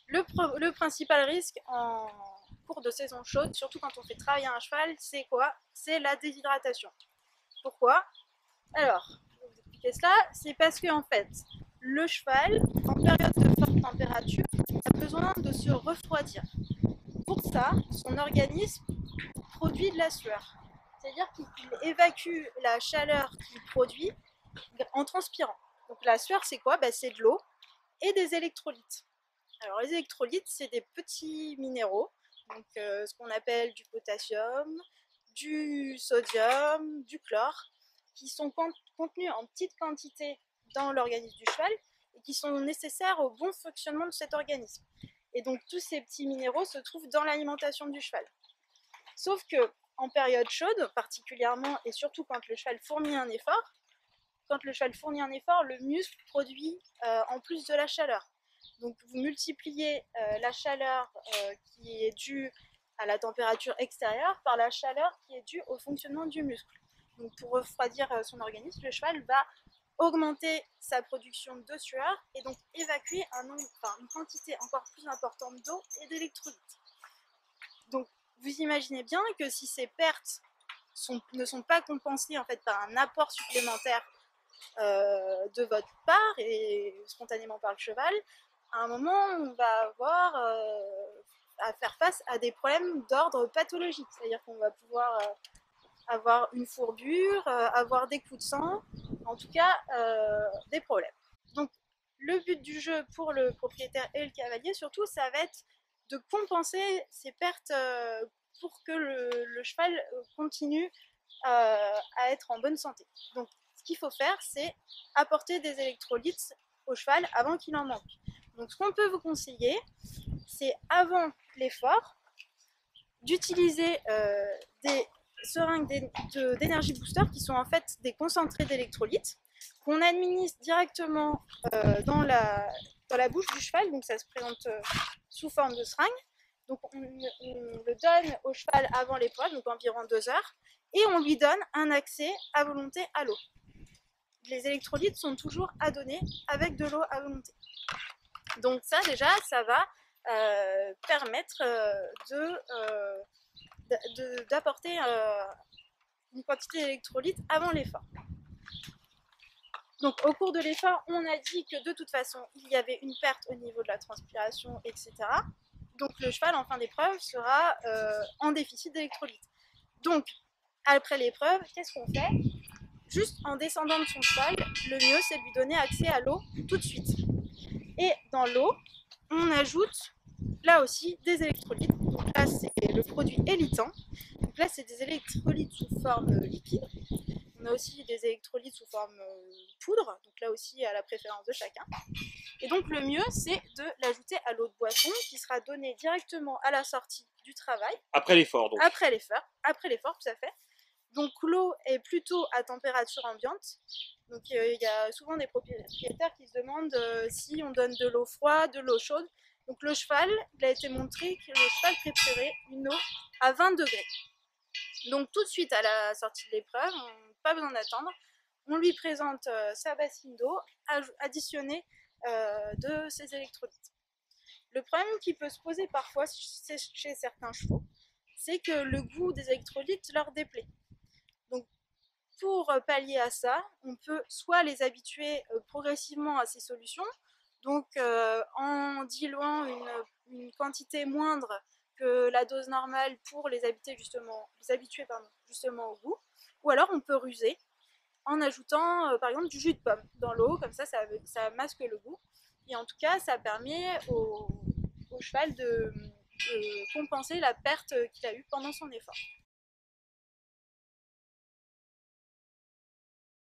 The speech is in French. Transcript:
Le principal risque en cours de saison chaude, surtout quand on fait travailler un cheval, c'est quoi? C'est la déshydratation. Pourquoi? Alors, je vais vous expliquer cela. C'est parce que en fait, le cheval, en période de forte température, a besoin de se refroidir. Pour ça, son organisme produit de la sueur. C'est-à-dire qu'il évacue la chaleur qu'il produit en transpirant. Donc la sueur, c'est quoi? C'est de l'eau et des électrolytes. Alors les électrolytes, c'est des petits minéraux, donc ce qu'on appelle du potassium, du sodium, du chlore, qui sont contenus en petite quantité dans l'organisme du cheval et qui sont nécessaires au bon fonctionnement de cet organisme. Et donc tous ces petits minéraux se trouvent dans l'alimentation du cheval. Sauf que en période chaude, particulièrement et surtout quand le cheval fournit un effort, le muscle produit en plus de la chaleur. Donc vous multipliez la chaleur qui est due à la température extérieure par la chaleur qui est due au fonctionnement du muscle. Donc pour refroidir son organisme, le cheval va augmenter sa production de sueur et donc évacuer une quantité encore plus importante d'eau et d'électrolytes. Donc vous imaginez bien que si ces pertes ne sont pas compensées en fait par un apport supplémentaire de votre part et spontanément par le cheval, à un moment on va avoir à faire face à des problèmes d'ordre pathologique, c'est-à-dire qu'on va pouvoir avoir une fourbure, avoir des coups de sang, en tout cas des problèmes. Donc le but du jeu pour le propriétaire et le cavalier surtout, ça va être de compenser ces pertes pour que le cheval continue à être en bonne santé. Donc ce qu'il faut faire, c'est apporter des électrolytes au cheval avant qu'il en manque. Donc ce qu'on peut vous conseiller, c'est avant l'effort, d'utiliser des seringues d'énergie booster qui sont en fait des concentrés d'électrolytes qu'on administre directement dans la bouche du cheval, donc ça se présente sous forme de seringue. Donc on le donne au cheval avant l'épreuve, donc environ 2 heures, et on lui donne un accès à volonté à l'eau. Les électrolytes sont toujours à donner avec de l'eau à volonté. Donc ça déjà, ça va permettre d'apporter une quantité d'électrolytes avant l'effort. Donc au cours de l'effort, on a dit que de toute façon, il y avait une perte au niveau de la transpiration, etc. Donc le cheval en fin d'épreuve sera en déficit d'électrolytes. Donc après l'épreuve, qu'est-ce qu'on fait? Juste en descendant de son cheval, le mieux c'est de lui donner accès à l'eau tout de suite. Et dans l'eau, on ajoute là aussi des électrolytes. Donc là c'est le produit élitant. Donc là c'est des électrolytes sous forme liquide. On a aussi des électrolytes sous forme poudre, donc là aussi à la préférence de chacun. Et donc le mieux c'est de l'ajouter à l'eau de boisson qui sera donnée directement à la sortie du travail. Après l'effort donc. Après l'effort, tout à fait. Donc l'eau est plutôt à température ambiante. Donc il y a souvent des propriétaires qui se demandent si on donne de l'eau froide, de l'eau chaude. Donc le cheval, il a été montré que le cheval préférait une eau à 20 degrés. Donc tout de suite à la sortie de l'épreuve, pas besoin d'attendre, on lui présente sa bassine d'eau additionnée de ses électrolytes. Le problème qui peut se poser parfois chez certains chevaux, c'est que le goût des électrolytes leur déplaît. Donc pour pallier à ça, on peut soit les habituer progressivement à ces solutions, donc en diluant une quantité moindre que la dose normale pour les habituer justement au goût, ou alors on peut ruser en ajoutant par exemple du jus de pomme dans l'eau, comme ça masque le goût, et en tout cas ça permet au cheval de compenser la perte qu'il a eue pendant son effort.